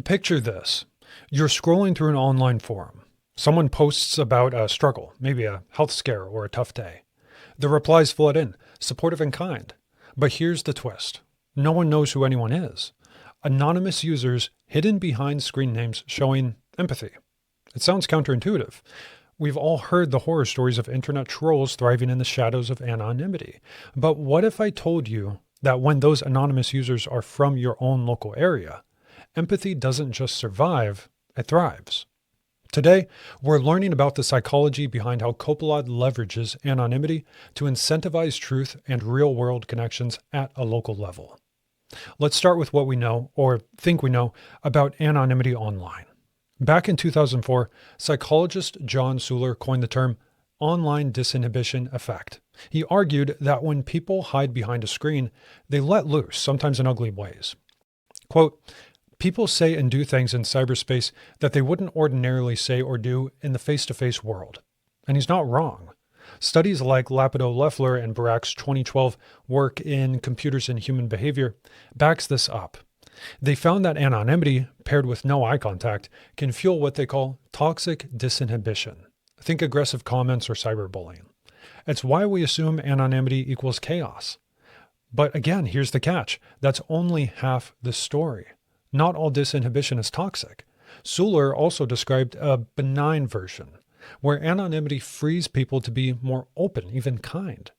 Picture this. You're scrolling through an online forum. Someone posts about a struggle, maybe a health scare or a tough day. The replies flood in, supportive and kind. But here's the twist. No one knows who anyone is. Anonymous users hidden behind screen names showing empathy. It sounds counterintuitive. We've all heard the horror stories of internet trolls thriving in the shadows of anonymity. But what if I told you that when those anonymous users are from your own local area, empathy doesn't just survive, it thrives? Today, we're learning about the psychology behind how Copelod leverages anonymity to incentivize truth and real-world connections at a local level. Let's start with what we know, or think we know, about anonymity online. Back in 2004, psychologist John Suhler coined the term online disinhibition effect. He argued that when people hide behind a screen, they let loose, sometimes in ugly ways. Quote, people say and do things in cyberspace that they wouldn't ordinarily say or do in the face-to-face world. And he's not wrong. Studies like Lopatto-Leffler and Barak's 2012 work in Computers and Human Behavior backs this up. They found that anonymity, paired with no eye contact, can fuel what they call toxic disinhibition. Think aggressive comments or cyberbullying. It's why we assume anonymity equals chaos. But again, here's the catch. That's only half the story. Not all disinhibition is toxic. Suhler also described a benign version, where anonymity frees people to be more open, even kind.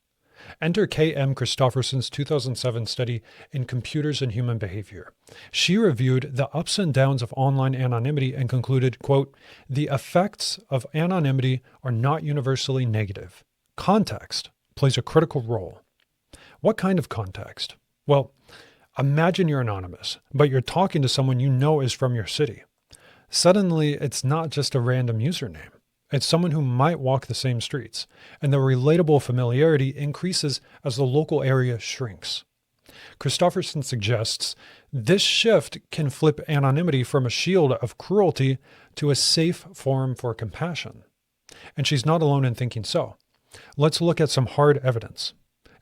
Enter K.M. Christofferson's 2007 study in Computers and Human Behavior. She reviewed the ups and downs of online anonymity and concluded, quote, the effects of anonymity are not universally negative. Context plays a critical role. What kind of context? Well, imagine you're anonymous, but you're talking to someone you know is from your city. Suddenly, it's not just a random username. It's someone who might walk the same streets, and the relatable familiarity increases as the local area shrinks. Christofferson suggests this shift can flip anonymity from a shield of cruelty to a safe forum for compassion. And she's not alone in thinking so. Let's look at some hard evidence.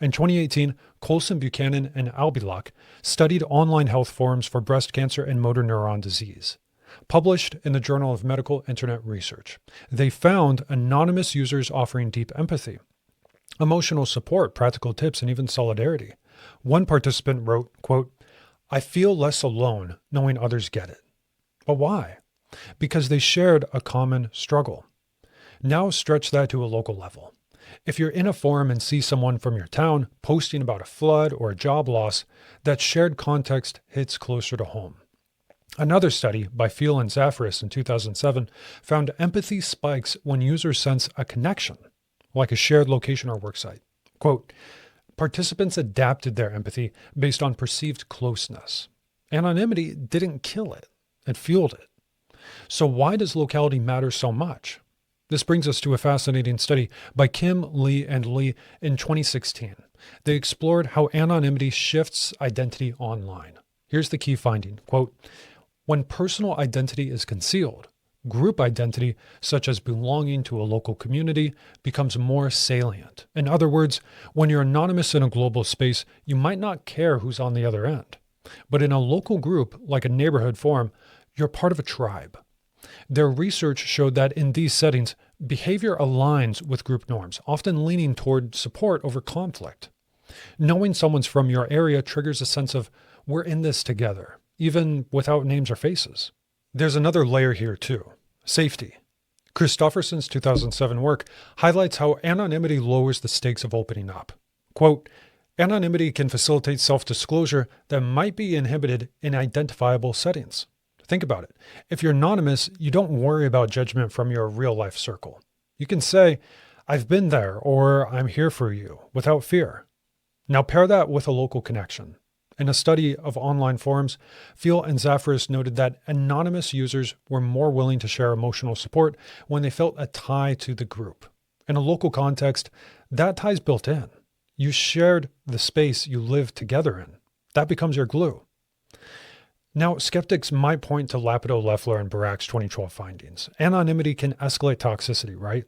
In 2018, Coulson Buchanan and Albilock studied online health forums for breast cancer and motor neuron disease. Published in the Journal of Medical Internet Research, they found anonymous users offering deep empathy, emotional support, practical tips, and even solidarity. One participant wrote, quote, I feel less alone knowing others get it. But why? Because they shared a common struggle. Now stretch that to a local level. If you're in a forum and see someone from your town posting about a flood or a job loss, that shared context hits closer to home. Another study by Phil and Zafiris in 2007 found empathy spikes when users sense a connection, like a shared location or worksite. Quote, participants adapted their empathy based on perceived closeness. Anonymity didn't kill it, it fueled it. So why does locality matter so much? This brings us to a fascinating study by Kim, Lee, and Lee in 2016. They explored how anonymity shifts identity online. Here's the key finding, quote, when personal identity is concealed, group identity, such as belonging to a local community, becomes more salient. In other words, when you're anonymous in a global space, you might not care who's on the other end. But in a local group, like a neighborhood forum, you're part of a tribe. Their research showed that in these settings, behavior aligns with group norms, often leaning toward support over conflict. Knowing someone's from your area triggers a sense of, we're in this together, even without names or faces. There's another layer here too, safety. Christofferson's 2007 work highlights how anonymity lowers the stakes of opening up. Quote, anonymity can facilitate self-disclosure that might be inhibited in identifiable settings. Think about it. If you're anonymous, you don't worry about judgment from your real-life circle. You can say, I've been there, or I'm here for you, without fear. Now pair that with a local connection. In a study of online forums, Phil and Zafiris noted that anonymous users were more willing to share emotional support when they felt a tie to the group. In a local context, that tie's built in. You shared the space you live together in. That becomes your glue. Now, skeptics might point to Lopatto-Leffler and Barak's 2012 findings. Anonymity can escalate toxicity, right?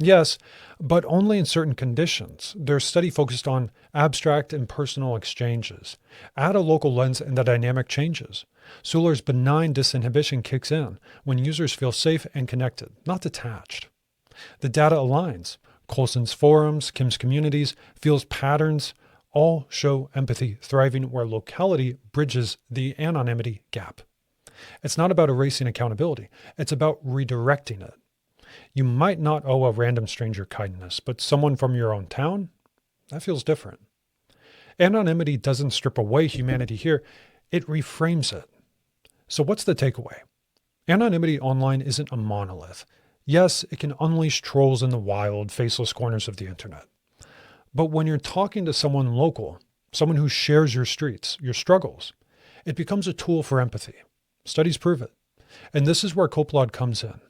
Yes, but only in certain conditions. Their study focused on abstract and personal exchanges. Add a local lens and the dynamic changes. Suhler's benign disinhibition kicks in when users feel safe and connected, not detached. The data aligns. Coulson's forums, Kim's communities, Field's patterns all show empathy thriving where locality bridges the anonymity gap. It's not about erasing accountability. It's about redirecting it. You might not owe a random stranger kindness, but someone from your own town? That feels different. Anonymity doesn't strip away humanity here. It reframes it. So what's the takeaway? Anonymity online isn't a monolith. Yes, it can unleash trolls in the wild, faceless corners of the internet. But when you're talking to someone local, someone who shares your streets, your struggles, it becomes a tool for empathy. Studies prove it. And this is where Copelod comes in.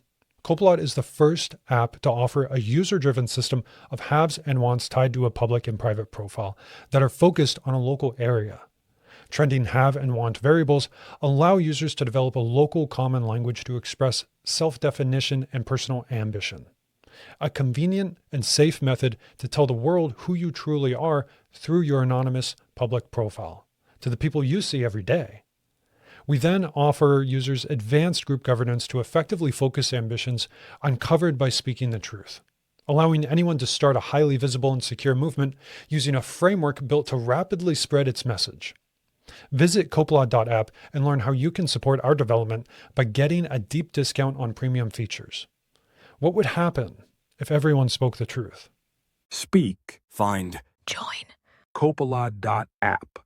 Copelod is the first app to offer a user-driven system of haves and wants tied to a public and private profile that are focused on a local area. Trending have and want variables allow users to develop a local common language to express self-definition and personal ambition. A convenient and safe method to tell the world who you truly are through your anonymous public profile to the people you see every day. We then offer users advanced group governance to effectively focus ambitions uncovered by speaking the truth, allowing anyone to start a highly visible and secure movement using a framework built to rapidly spread its message. Visit Copelod.app and learn how you can support our development by getting a deep discount on premium features. What would happen if everyone spoke the truth? Speak. Find. Join. Copelod.app.